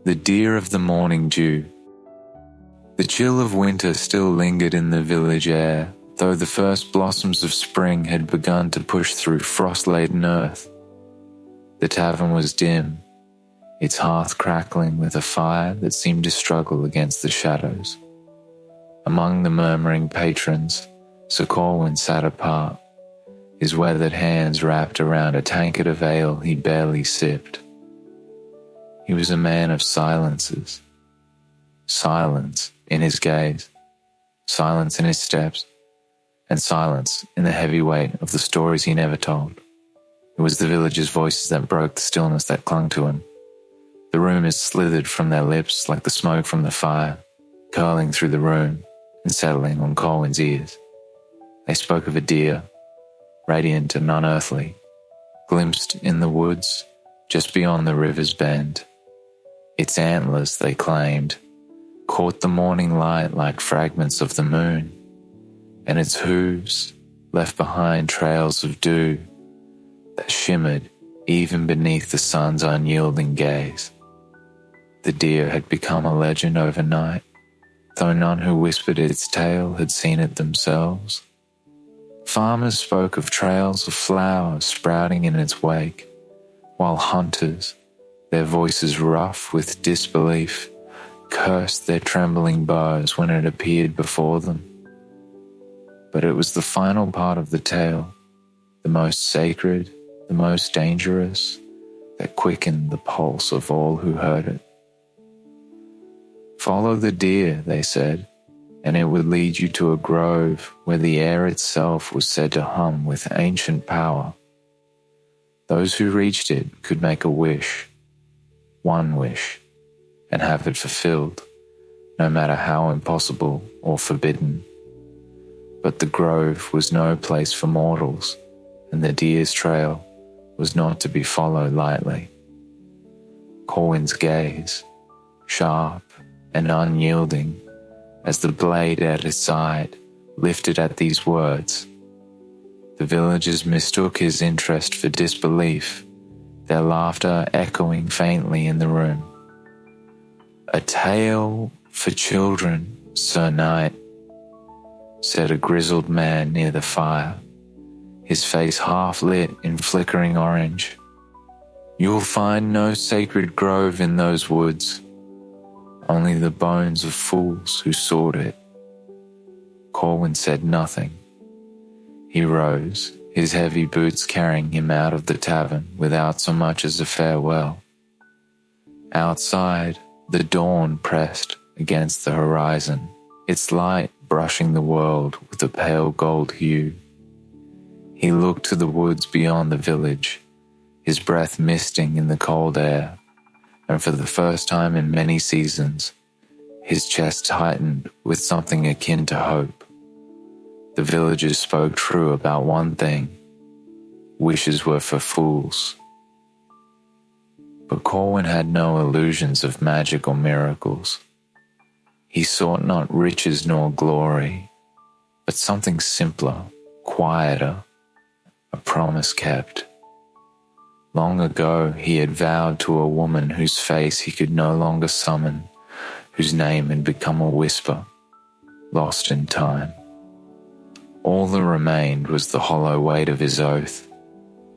The deer of the morning dew. The chill of winter still lingered in the village air, though the first blossoms of spring had begun to push through frost-laden earth. The tavern was dim, its hearth crackling with a fire that seemed to struggle against the shadows. Among the murmuring patrons, Sir Corwin sat apart, his weathered hands wrapped around a tankard of ale he barely sipped. He was a man of silences. Silence in his gaze, silence in his steps, and silence in the heavy weight of the stories he never told. It was the villagers' voices that broke the stillness that clung to him. The rumours slithered from their lips like the smoke from the fire, curling through the room and settling on Corwin's ears. They spoke of a deer, radiant and unearthly, glimpsed in the woods just beyond the river's bend. Its antlers, they claimed, caught the morning light like fragments of the moon, and its hooves left behind trails of dew that shimmered even beneath the sun's unyielding gaze. The deer had become a legend overnight, though none who whispered its tale had seen it themselves. Farmers spoke of trails of flowers sprouting in its wake, while hunters, their voices rough with disbelief, cursed their trembling bows when it appeared before them. But it was the final part of the tale, the most sacred, the most dangerous, that quickened the pulse of all who heard it. Follow the deer, they said, and it would lead you to a grove where the air itself was said to hum with ancient power. Those who reached it could make a wish, one wish, and have it fulfilled, no matter how impossible or forbidden. But the grove was no place for mortals, and the deer's trail was not to be followed lightly. Corwin's gaze, sharp and unyielding, as the blade at his side lifted at these words. The villagers mistook his interest for disbelief, their laughter echoing faintly in the room. "A tale for children, Sir Knight," said a grizzled man near the fire, his face half lit in flickering orange. "You'll find no sacred grove in those woods, only the bones of fools who sought it." Corwin said nothing. He rose, his heavy boots carrying him out of the tavern without so much as a farewell. Outside, the dawn pressed against the horizon, its light brushing the world with a pale gold hue. He looked to the woods beyond the village, his breath misting in the cold air, and for the first time in many seasons, his chest tightened with something akin to hope. The villagers spoke true about one thing: wishes were for fools. But Corwin had no illusions of magic or miracles. He sought not riches nor glory, but something simpler, quieter, a promise kept. Long ago he had vowed to a woman whose face he could no longer summon, whose name had become a whisper, lost in time. All that remained was the hollow weight of his oath,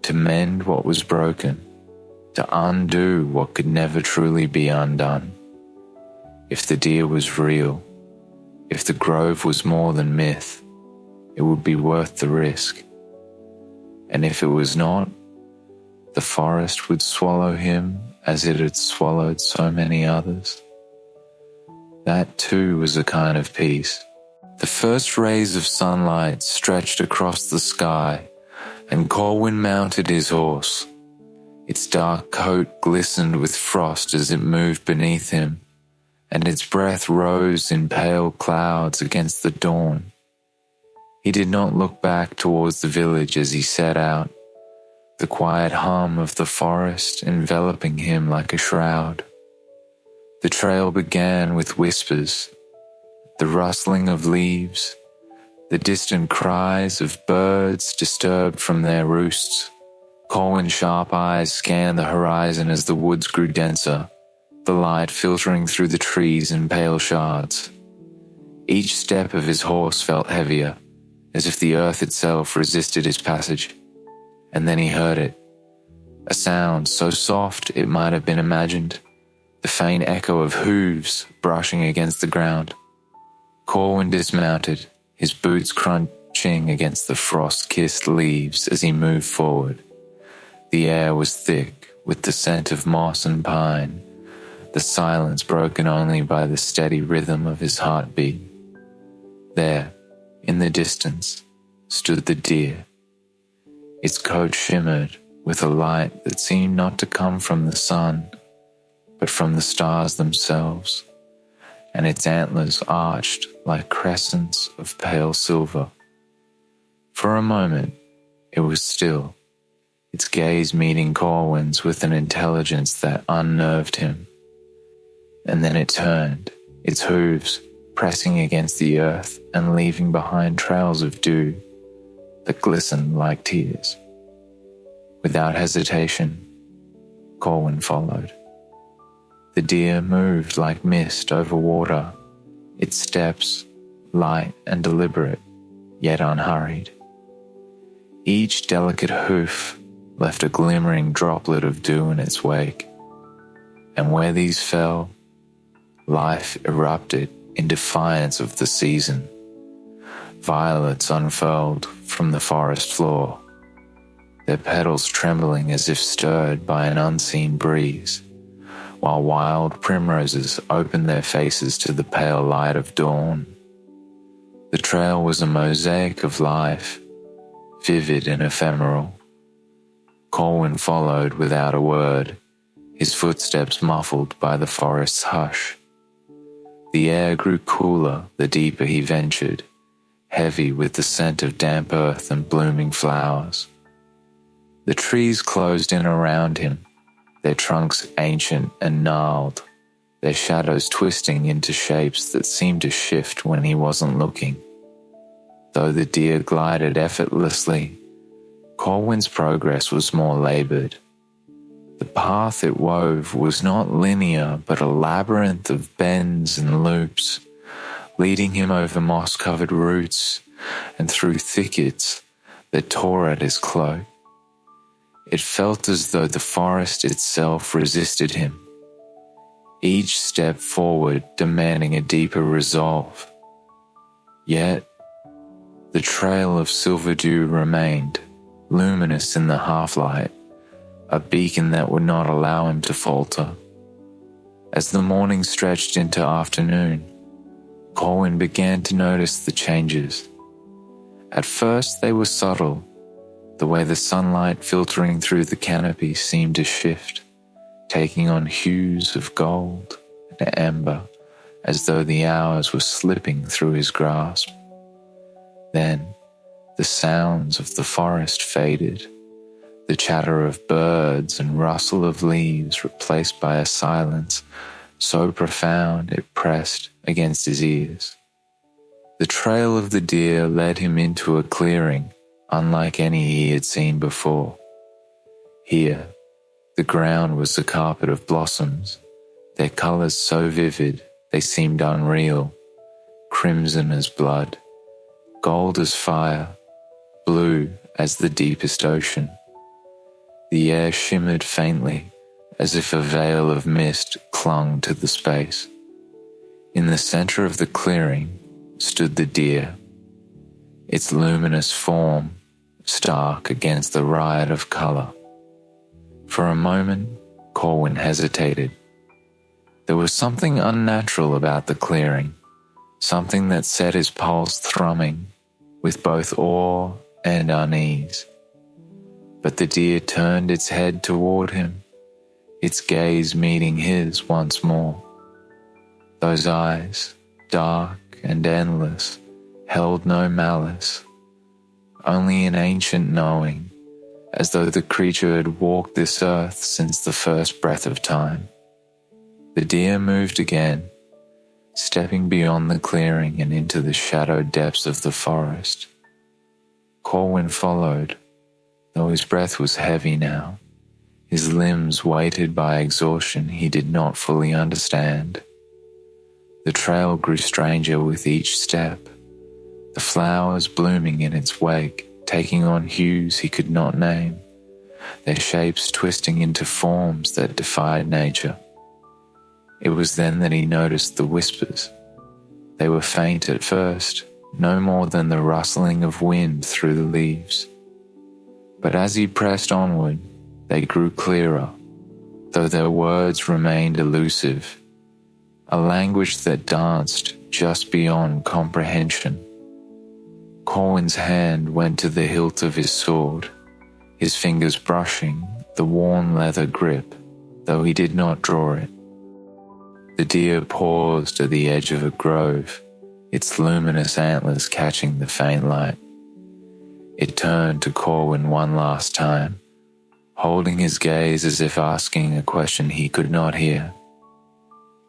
to mend what was broken, to undo what could never truly be undone. If the deer was real, if the grove was more than myth, it would be worth the risk. And if it was not, the forest would swallow him as it had swallowed so many others. That too was a kind of peace. The first rays of sunlight stretched across the sky, and Corwin mounted his horse. Its dark coat glistened with frost as it moved beneath him, and its breath rose in pale clouds against the dawn. He did not look back towards the village as he set out, the quiet hum of the forest enveloping him like a shroud. The trail began with whispers, the rustling of leaves, the distant cries of birds disturbed from their roosts. Corwin's sharp eyes scanned the horizon as the woods grew denser, the light filtering through the trees in pale shards. Each step of his horse felt heavier, as if the earth itself resisted his passage. And then he heard it, a sound so soft it might have been imagined, the faint echo of hooves brushing against the ground. Corwin dismounted, his boots crunching against the frost-kissed leaves as he moved forward. The air was thick with the scent of moss and pine, the silence broken only by the steady rhythm of his heartbeat. There, in the distance, stood the deer. Its coat shimmered with a light that seemed not to come from the sun, but from the stars themselves, and its antlers arched like crescents of pale silver. For a moment, it was still, its gaze meeting Corwin's with an intelligence that unnerved him. And then it turned, its hooves pressing against the earth and leaving behind trails of dew that glistened like tears. Without hesitation, Corwin followed. The deer moved like mist over water, its steps light and deliberate, yet unhurried. Each delicate hoof left a glimmering droplet of dew in its wake, and where these fell, life erupted in defiance of the season. Violets unfurled from the forest floor, their petals trembling as if stirred by an unseen breeze, while wild primroses opened their faces to the pale light of dawn. The trail was a mosaic of life, vivid and ephemeral. Corwin followed without a word, his footsteps muffled by the forest's hush. The air grew cooler the deeper he ventured, heavy with the scent of damp earth and blooming flowers. The trees closed in around him, their trunks ancient and gnarled, their shadows twisting into shapes that seemed to shift when he wasn't looking. Though the deer glided effortlessly, Corwin's progress was more labored. The path it wove was not linear, but a labyrinth of bends and loops, leading him over moss-covered roots and through thickets that tore at his cloak. It felt as though the forest itself resisted him, each step forward demanding a deeper resolve. Yet, the trail of silver dew remained, luminous in the half-light, a beacon that would not allow him to falter. As the morning stretched into afternoon, Corwin began to notice the changes. At first they were subtle, the way the sunlight filtering through the canopy seemed to shift, taking on hues of gold and amber, as though the hours were slipping through his grasp. Then, the sounds of the forest faded, the chatter of birds and rustle of leaves replaced by a silence so profound it pressed against his ears. The trail of the deer led him into a clearing unlike any he had seen before. Here, the ground was a carpet of blossoms, their colours so vivid they seemed unreal, crimson as blood, gold as fire, blue as the deepest ocean. The air shimmered faintly, as if a veil of mist clung to the space. In the centre of the clearing stood the deer, its luminous form stark against the riot of colour. For a moment, Corwin hesitated. There was something unnatural about the clearing, something that set his pulse thrumming with both awe and unease. But the deer turned its head toward him, its gaze meeting his once more. Those eyes, dark and endless, held no malice, only an ancient knowing, as though the creature had walked this earth since the first breath of time. The deer moved again, stepping beyond the clearing and into the shadowed depths of the forest. Corwin followed, though his breath was heavy now, his limbs weighted by exhaustion he did not fully understand. The trail grew stranger with each step, the flowers blooming in its wake, taking on hues he could not name, their shapes twisting into forms that defied nature. It was then that he noticed the whispers. They were faint at first, no more than the rustling of wind through the leaves. But as he pressed onward, they grew clearer, though their words remained elusive, a language that danced just beyond comprehension. Corwin's hand went to the hilt of his sword, his fingers brushing the worn leather grip, though he did not draw it. The deer paused at the edge of a grove, its luminous antlers catching the faint light. It turned to Corwin one last time, holding his gaze as if asking a question he could not hear.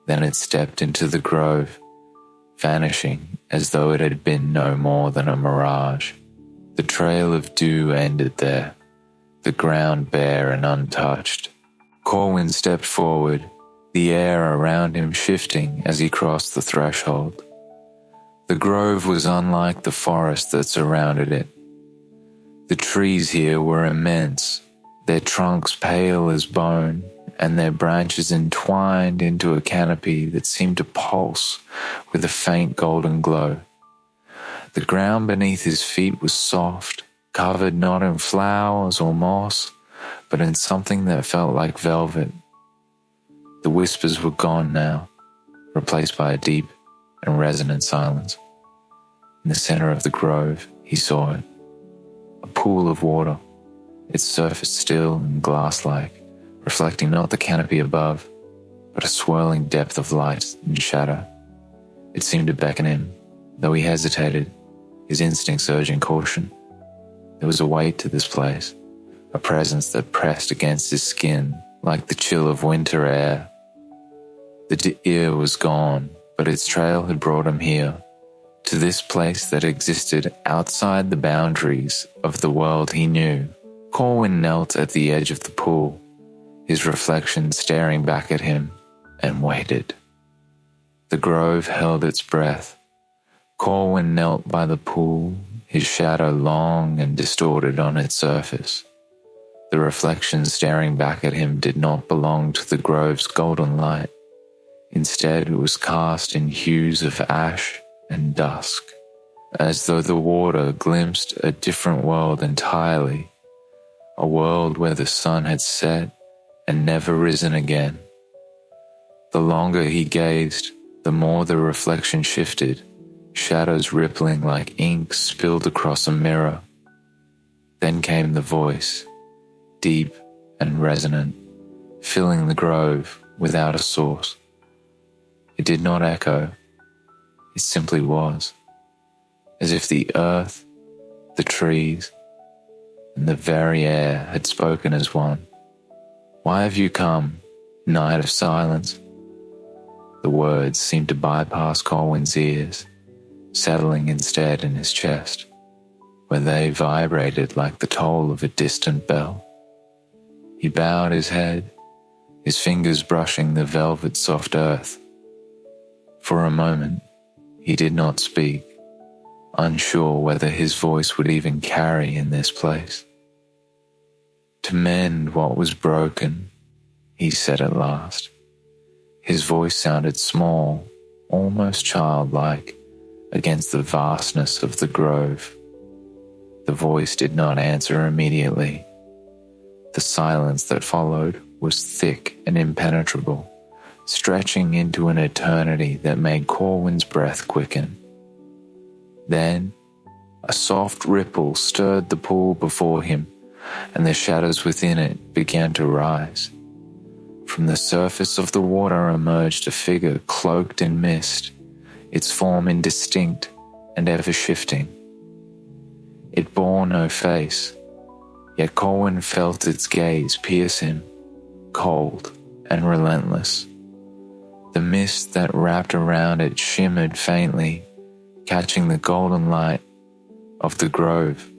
Then it stepped into the grove, vanishing as though it had been no more than a mirage. The trail of dew ended there, the ground bare and untouched. Corwin stepped forward, the air around him shifting as he crossed the threshold. The grove was unlike the forest that surrounded it. The trees here were immense, their trunks pale as bone, and their branches entwined into a canopy that seemed to pulse with a faint golden glow. The ground beneath his feet was soft, covered not in flowers or moss, but in something that felt like velvet. The whispers were gone now, replaced by a deep and resonant silence. In the center of the grove, he saw it, a pool of water, its surface still and glass-like, reflecting not the canopy above, but a swirling depth of light and shadow. It seemed to beckon him, though he hesitated, his instincts urging caution. There was a weight to this place, a presence that pressed against his skin like the chill of winter air. The deer was gone, but its trail had brought him here, to this place that existed outside the boundaries of the world he knew. Corwin knelt at the edge of the pool, his reflection staring back at him, and waited. The grove held its breath. Corwin knelt by the pool, his shadow long and distorted on its surface. The reflection staring back at him did not belong to the grove's golden light. Instead, it was cast in hues of ash and dusk, as though the water glimpsed a different world entirely, a world where the sun had set and never risen again. The longer he gazed, the more the reflection shifted, shadows rippling like ink spilled across a mirror. Then came the voice, deep and resonant, filling the grove without a source. It did not echo, it simply was, as if the earth, the trees, and the very air had spoken as one. Why have you come, night of silence? The words seemed to bypass Corwin's ears, settling instead in his chest, where they vibrated like the toll of a distant bell. He bowed his head, his fingers brushing the velvet soft earth. For a moment, he did not speak, unsure whether his voice would even carry in this place. To mend what was broken, he said at last. His voice sounded small, almost childlike, against the vastness of the grove. The voice did not answer immediately. The silence that followed was thick and impenetrable, stretching into an eternity that made Corwin's breath quicken. Then, a soft ripple stirred the pool before him, and the shadows within it began to rise. From the surface of the water emerged a figure cloaked in mist, its form indistinct and ever-shifting. It bore no face, yet Corwin felt its gaze pierce him, cold and relentless. The mist that wrapped around it shimmered faintly, catching the golden light of the grove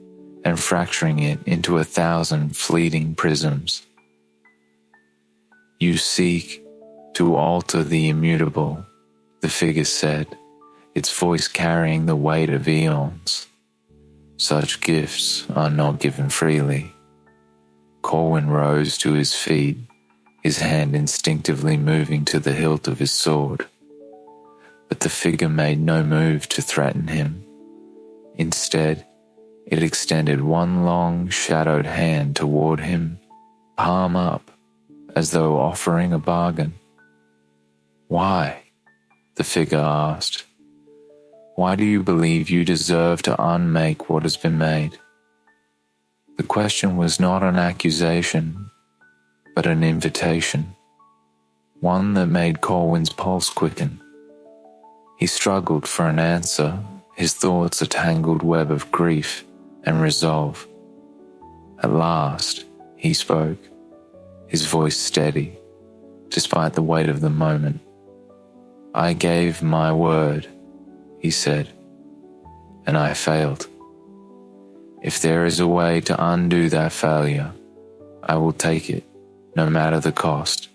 and fracturing it into 1,000 fleeting prisms. You seek to alter the immutable, the figure said, its voice carrying the weight of eons. Such gifts are not given freely. Corwin rose to his feet, his hand instinctively moving to the hilt of his sword. But the figure made no move to threaten him. Instead, it extended one long, shadowed hand toward him, palm up, as though offering a bargain. "Why?" the figure asked. "Why do you believe you deserve to unmake what has been made?" The question was not an accusation, but an invitation, one that made Corwin's pulse quicken. He struggled for an answer, his thoughts a tangled web of grief and resolve. At last, he spoke, his voice steady, despite the weight of the moment. "I gave my word," he said, "and I failed. If there is a way to undo that failure, I will take it, no matter the cost."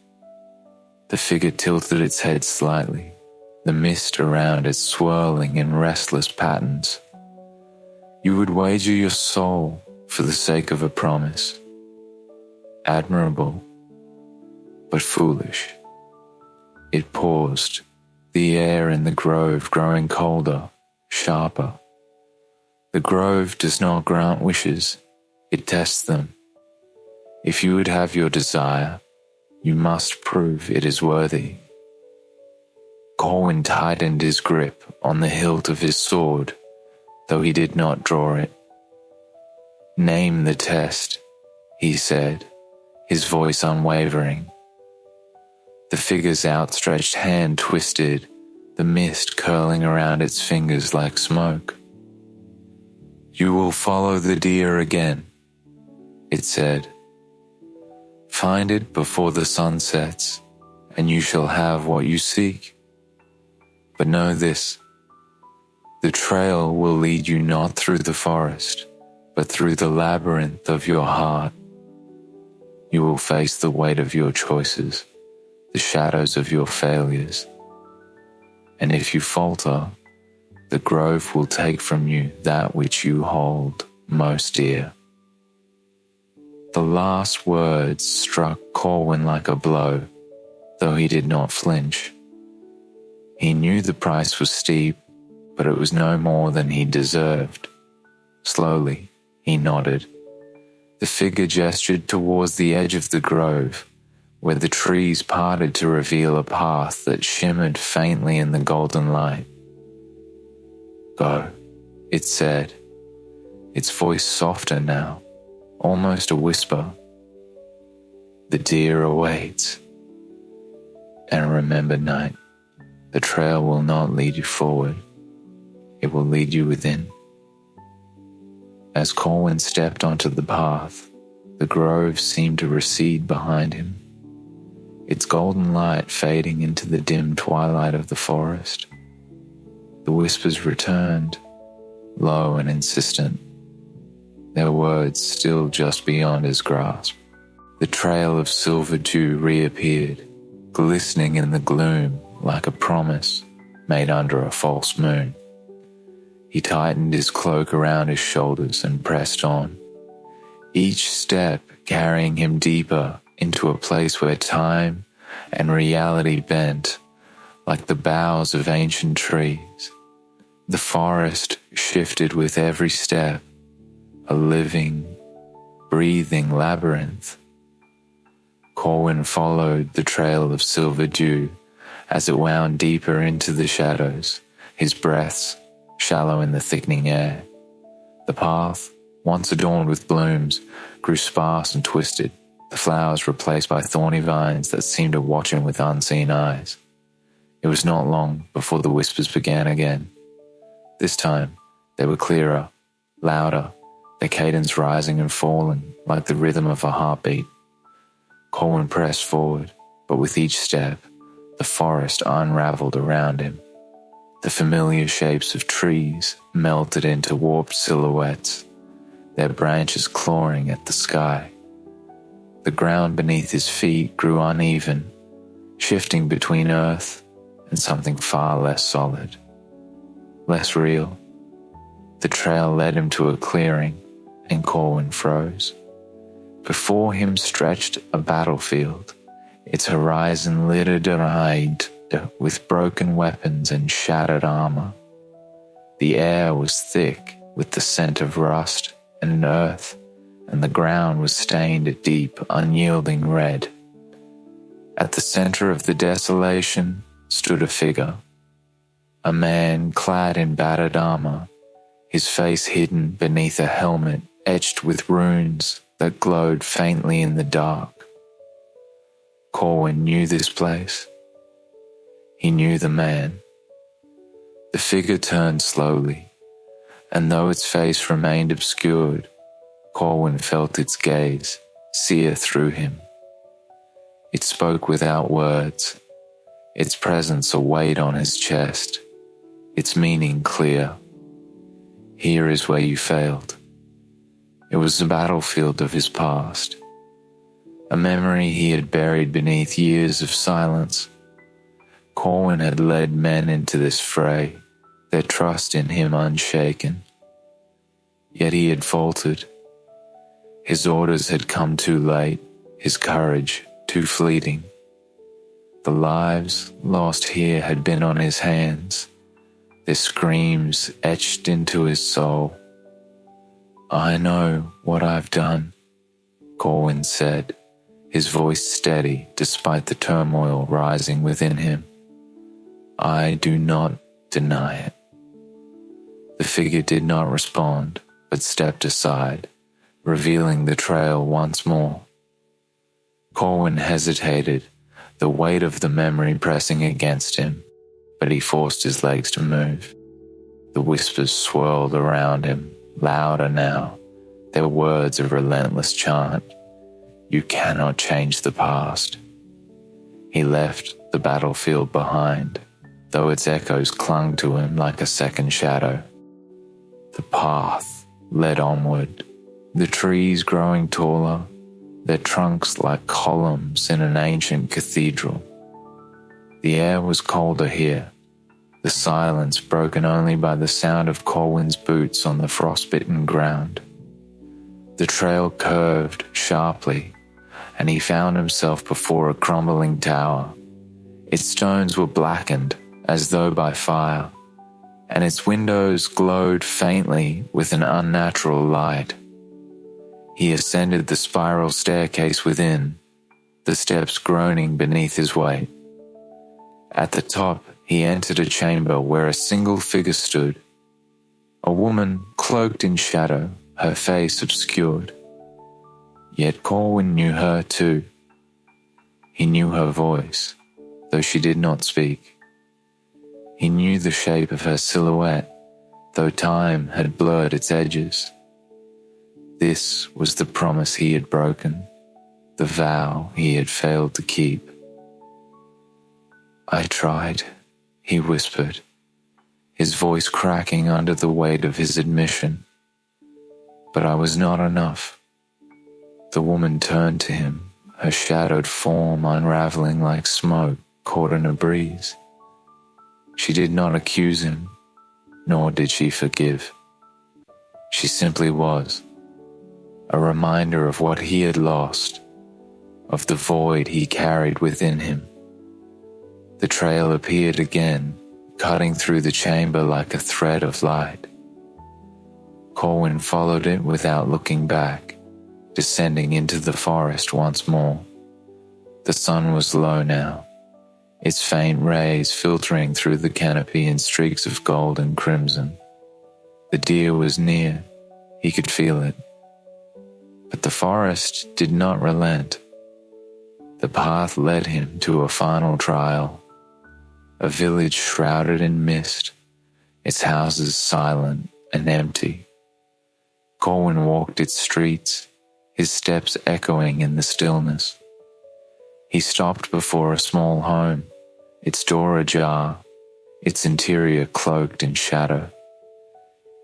The figure tilted its head slightly, the mist around it swirling in restless patterns. "You would wager your soul for the sake of a promise. Admirable, but foolish." It paused, the air in the grove growing colder, sharper. The grove does not grant wishes, it tests them. If you would have your desire, you must prove it is worthy. Corwin tightened his grip on the hilt of his sword, though he did not draw it. "Name the test," he said, his voice unwavering. The figure's outstretched hand twisted, the mist curling around its fingers like smoke. "You will follow the deer again," it said. "Find it before the sun sets, and you shall have what you seek. But know this, the trail will lead you not through the forest, but through the labyrinth of your heart. You will face the weight of your choices, the shadows of your failures. And if you falter, the grove will take from you that which you hold most dear." The last words struck Corwin like a blow, though he did not flinch. He knew the price was steep, but it was no more than he deserved. Slowly, he nodded. The figure gestured towards the edge of the grove, where the trees parted to reveal a path that shimmered faintly in the golden light. "Go," it said, its voice softer now, almost a whisper. "The deer awaits. And remember, Knight, the trail will not lead you forward, it will lead you within." As Corwin stepped onto the path, the grove seemed to recede behind him, its golden light fading into the dim twilight of the forest. The whispers returned, low and insistent, their words still just beyond his grasp. The trail of silver dew reappeared, glistening in the gloom like a promise made under a false moon. He tightened his cloak around his shoulders and pressed on, each step carrying him deeper into a place where time and reality bent like the boughs of ancient trees. The forest shifted with every step, a living, breathing labyrinth. Corwin followed the trail of silver dew as it wound deeper into the shadows, his breaths shallow in the thickening air. The path, once adorned with blooms, grew sparse and twisted, the flowers replaced by thorny vines that seemed to watch him with unseen eyes. It was not long before the whispers began again. This time, they were clearer, louder, their cadence rising and falling like the rhythm of a heartbeat. Corwin pressed forward, but with each step, the forest unraveled around him. The familiar shapes of trees melted into warped silhouettes, their branches clawing at the sky. The ground beneath his feet grew uneven, shifting between earth and something far less solid, less real. The trail led him to a clearing, and Corwin froze. Before him stretched a battlefield, its horizon littered with broken weapons and shattered armor. The air was thick with the scent of rust and earth, and the ground was stained a deep, unyielding red. At the center of the desolation stood a figure, a man clad in battered armor, his face hidden beneath a helmet etched with runes that glowed faintly in the dark. Corwin knew this place. He knew the man. The figure turned slowly, and though its face remained obscured, Corwin felt its gaze sear through him. It spoke without words, its presence a weight on his chest, its meaning clear. Here is where you failed. It was the battlefield of his past, a memory he had buried beneath years of silence. Corwin had led men into this fray, their trust in him unshaken. Yet he had faltered. His orders had come too late, his courage too fleeting. The lives lost here had been on his hands, their screams etched into his soul. "I know what I've done," Corwin said, his voice steady despite the turmoil rising within him. "I do not deny it." The figure did not respond, but stepped aside, revealing the trail once more. Corwin hesitated, the weight of the memory pressing against him, but he forced his legs to move. The whispers swirled around him, louder now, their words a relentless chant. You cannot change the past. He left the battlefield behind, though its echoes clung to him like a second shadow. The path led onward, the trees growing taller, their trunks like columns in an ancient cathedral. The air was colder here, the silence broken only by the sound of Corwin's boots on the frostbitten ground. The trail curved sharply, and he found himself before a crumbling tower. Its stones were blackened as though by fire, and its windows glowed faintly with an unnatural light. He ascended the spiral staircase within, the steps groaning beneath his weight. At the top, he entered a chamber where a single figure stood, a woman cloaked in shadow, her face obscured. Yet Corwin knew her too. He knew her voice, though she did not speak. He knew the shape of her silhouette, though time had blurred its edges. This was the promise he had broken, the vow he had failed to keep. "I tried," he whispered, his voice cracking under the weight of his admission. "But I was not enough." The woman turned to him, her shadowed form unraveling like smoke caught in a breeze. She did not accuse him, nor did she forgive. She simply was, a reminder of what he had lost, of the void he carried within him. The trail appeared again, cutting through the chamber like a thread of light. Corwin followed it without looking back, descending into the forest once more. The sun was low now, its faint rays filtering through the canopy in streaks of gold and crimson. The deer was near, he could feel it. But the forest did not relent. The path led him to a final trial, a village shrouded in mist, its houses silent and empty. Corwin walked its streets, his steps echoing in the stillness. He stopped before a small home, its door ajar, its interior cloaked in shadow.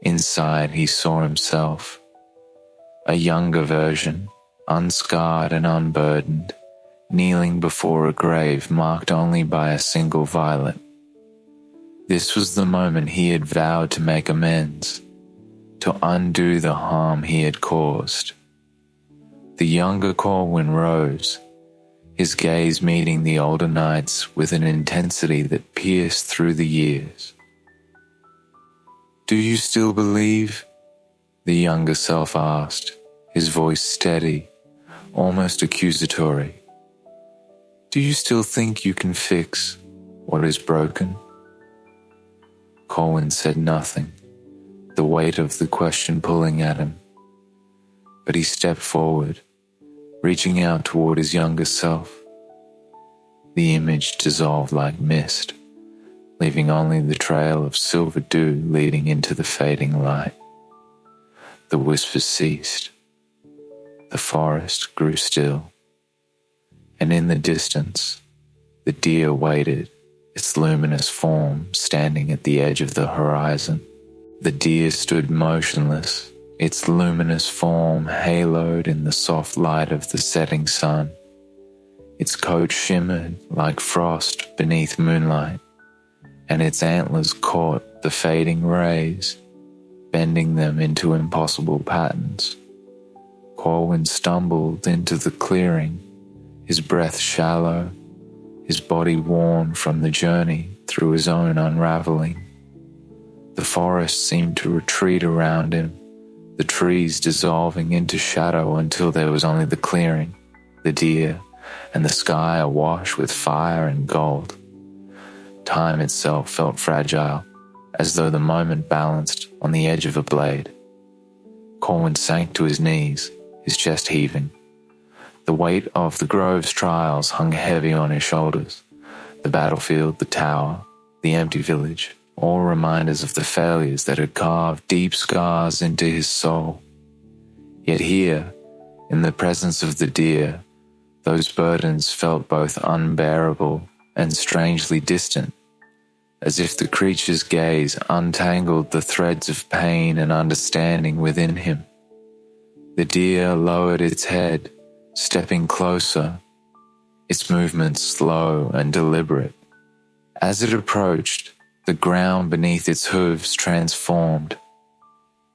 Inside he saw himself, a younger version, unscarred and unburdened, kneeling before a grave marked only by a single violet. This was the moment he had vowed to make amends, to undo the harm he had caused. The younger Corwin rose, his gaze meeting the older knight's with an intensity that pierced through the years. "Do you still believe?" the younger self asked, his voice steady, almost accusatory. "Do you still think you can fix what is broken?" Corwin said nothing, the weight of the question pulling at him. But he stepped forward, reaching out toward his younger self. The image dissolved like mist, leaving only the trail of silver dew leading into the fading light. The whispers ceased. The forest grew still, and in the distance, the deer waited, its luminous form standing at the edge of the horizon. The deer stood motionless, its luminous form haloed in the soft light of the setting sun. Its coat shimmered like frost beneath moonlight, and its antlers caught the fading rays, bending them into impossible patterns. Corwin stumbled into the clearing, his breath shallow, his body worn from the journey through his own unraveling. The forest seemed to retreat around him, the trees dissolving into shadow until there was only the clearing, the deer, and the sky awash with fire and gold. Time itself felt fragile, as though the moment balanced on the edge of a blade. Corwin sank to his knees, his chest heaving. The weight of the grove's trials hung heavy on his shoulders. The battlefield, the tower, the empty village, all reminders of the failures that had carved deep scars into his soul. Yet here, in the presence of the deer, those burdens felt both unbearable and strangely distant, as if the creature's gaze untangled the threads of pain and understanding within him. The deer lowered its head, stepping closer, its movements slow and deliberate. As it approached, the ground beneath its hooves transformed.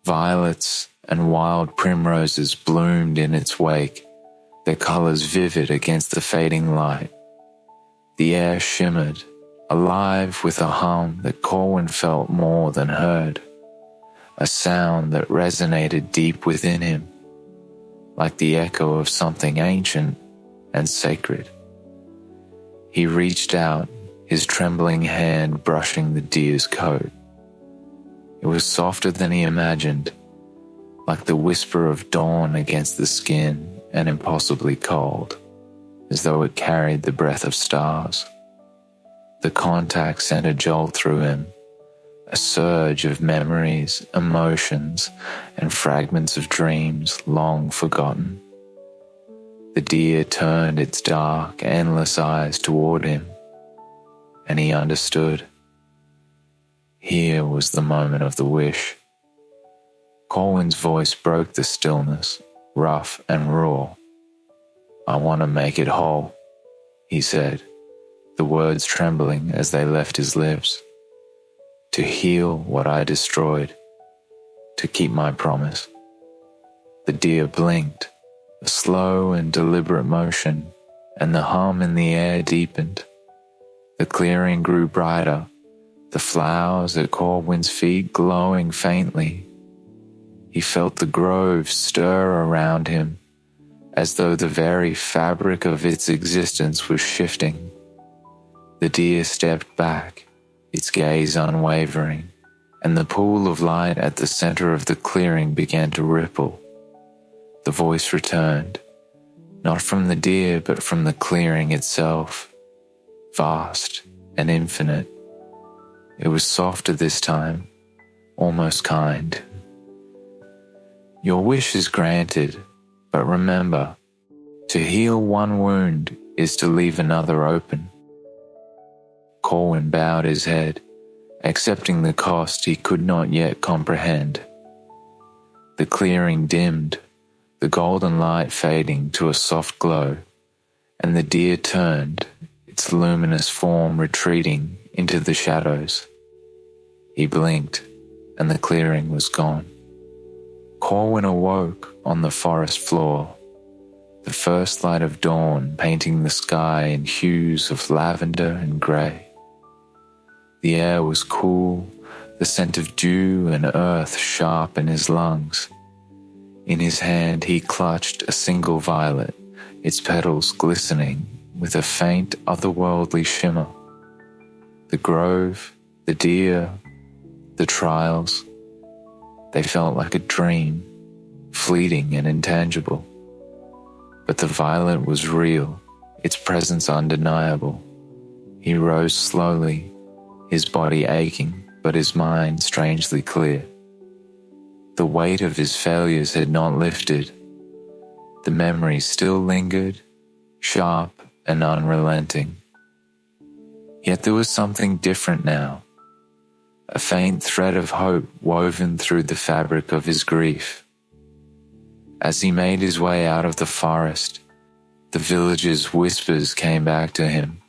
Violets and wild primroses bloomed in its wake, their colors vivid against the fading light. The air shimmered, alive with a hum that Corwin felt more than heard, a sound that resonated deep within him, like the echo of something ancient and sacred. He reached out, his trembling hand brushing the deer's coat. It was softer than he imagined, like the whisper of dawn against the skin, and impossibly cold, as though it carried the breath of stars. The contact sent a jolt through him, a surge of memories, emotions, and fragments of dreams long forgotten. The deer turned its dark, endless eyes toward him, and he understood. Here was the moment of the wish. Corwin's voice broke the stillness, rough and raw. "I want to make it whole," he said, the words trembling as they left his lips. "To heal what I destroyed, to keep my promise." The deer blinked, a slow and deliberate motion, and the hum in the air deepened. The clearing grew brighter, the flowers at Corwin's feet glowing faintly. He felt the grove stir around him, as though the very fabric of its existence was shifting. The deer stepped back, its gaze unwavering, and the pool of light at the center of the clearing began to ripple. The voice returned, not from the deer but from the clearing itself, vast and infinite. It was softer this time, almost kind. "Your wish is granted, but remember, to heal one wound is to leave another open." Corwin bowed his head, accepting the cost he could not yet comprehend. The clearing dimmed, the golden light fading to a soft glow, and the deer turned, its luminous form retreating into the shadows. He blinked, and the clearing was gone. Corwin awoke on the forest floor, the first light of dawn painting the sky in hues of lavender and grey. The air was cool, the scent of dew and earth sharp in his lungs. In his hand he clutched a single violet, its petals glistening with a faint otherworldly shimmer. The grove, the deer, the trials, they felt like a dream, fleeting and intangible. But the violet was real, its presence undeniable. He rose slowly, his body aching, but his mind strangely clear. The weight of his failures had not lifted. The memory still lingered, sharp and unrelenting. Yet there was something different now, a faint thread of hope woven through the fabric of his grief. As he made his way out of the forest, the villagers' whispers came back to him.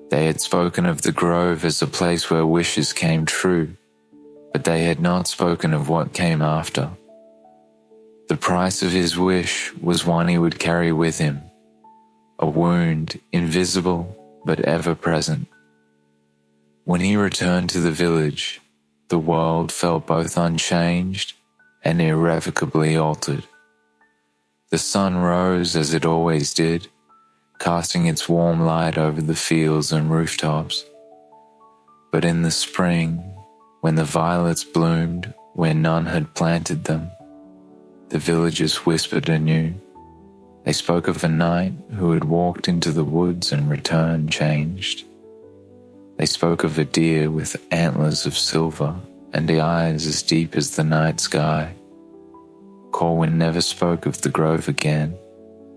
They had spoken of the grove as a place where wishes came true, but they had not spoken of what came after. The price of his wish was one he would carry with him, a wound invisible but ever present. When he returned to the village, the world felt both unchanged and irrevocably altered. The sun rose as it always did, casting its warm light over the fields and rooftops. But in the spring, when the violets bloomed where none had planted them, the villagers whispered anew. They spoke of a knight who had walked into the woods and returned changed. They spoke of a deer with antlers of silver and the eyes as deep as the night sky. Corwin never spoke of the grove again,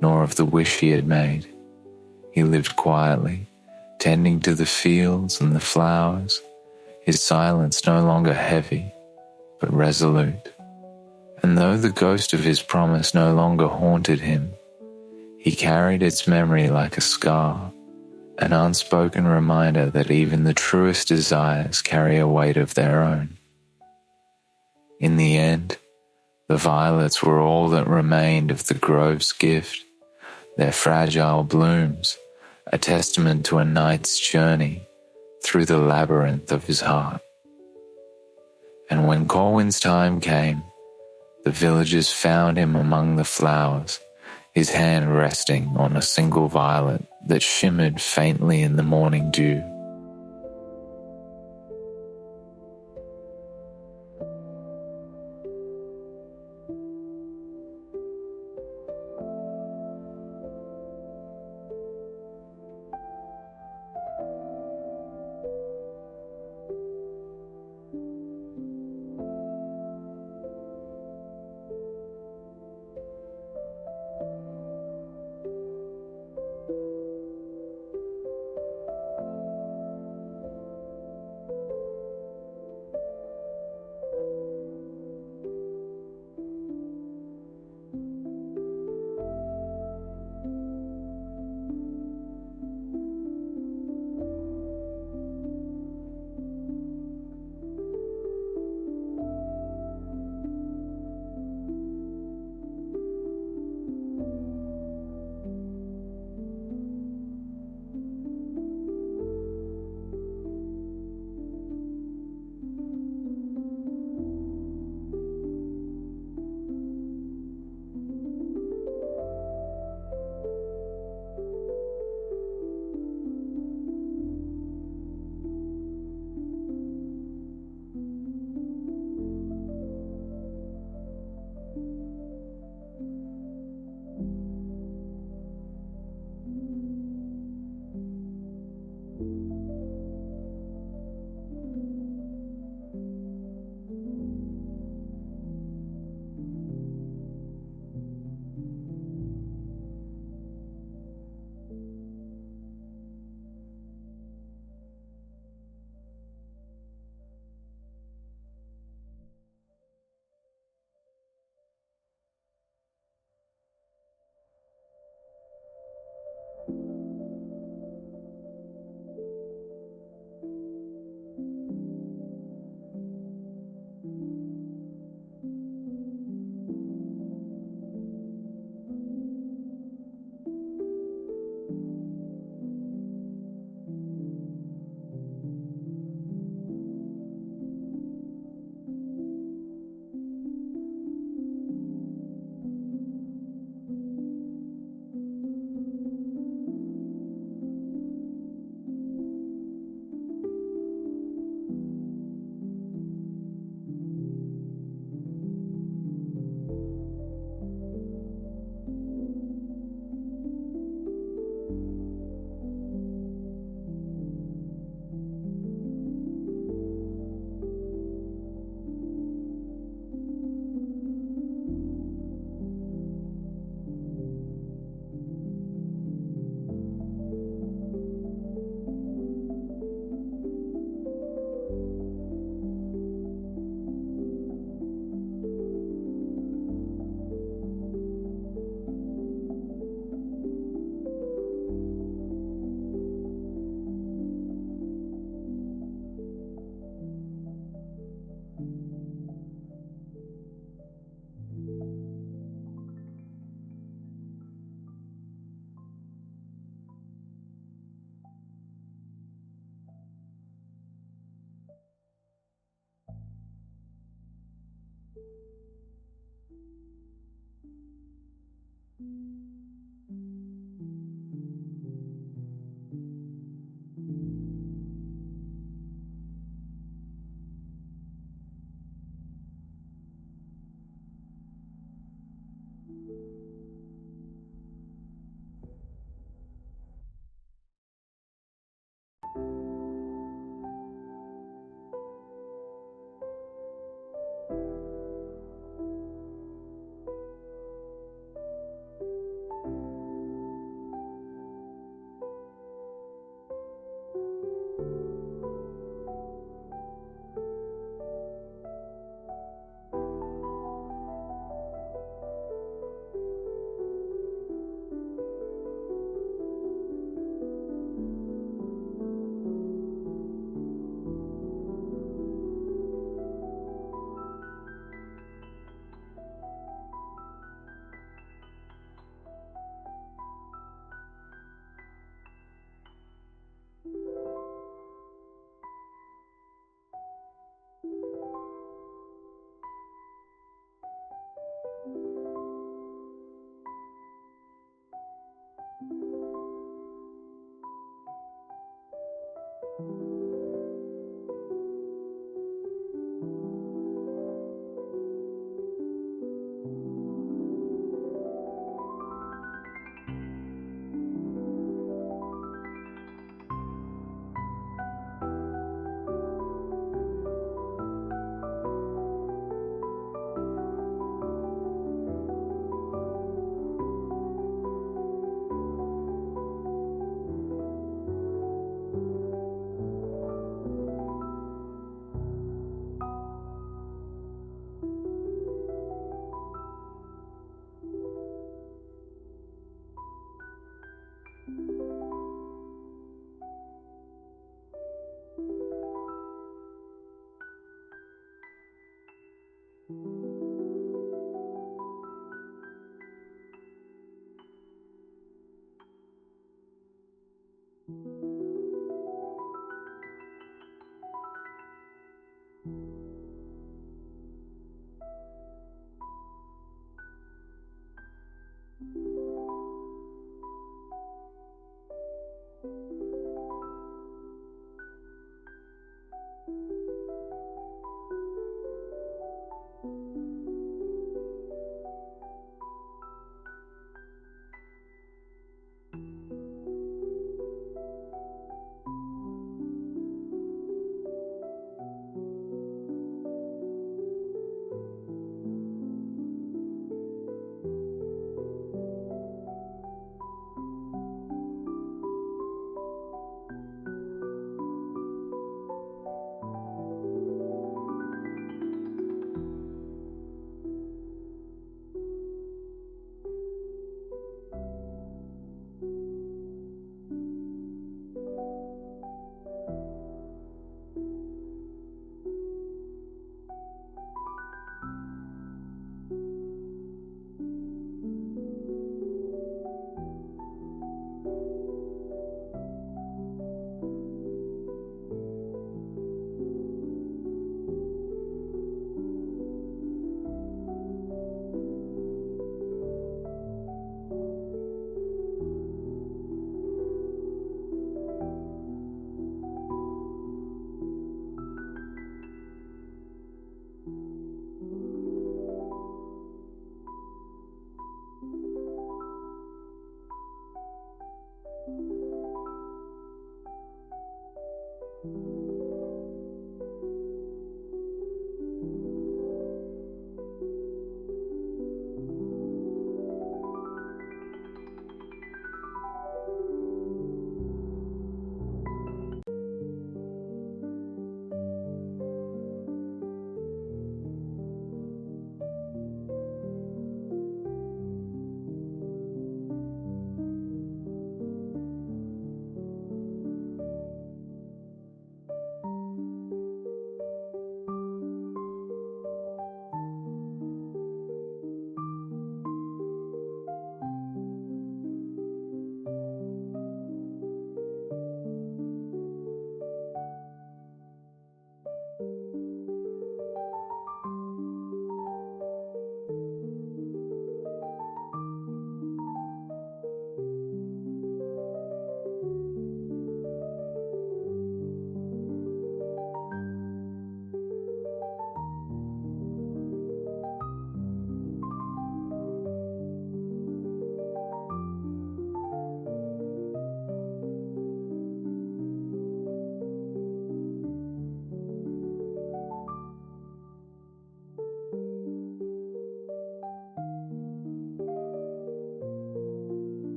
nor of the wish he had made. He lived quietly, tending to the fields and the flowers, his silence no longer heavy, but resolute. And though the ghost of his promise no longer haunted him, he carried its memory like a scar, an unspoken reminder that even the truest desires carry a weight of their own. In the end, the violets were all that remained of the grove's gift, their fragile blooms, a testament to a knight's journey through the labyrinth of his heart. And when Corwin's time came, the villagers found him among the flowers, his hand resting on a single violet that shimmered faintly in the morning dew.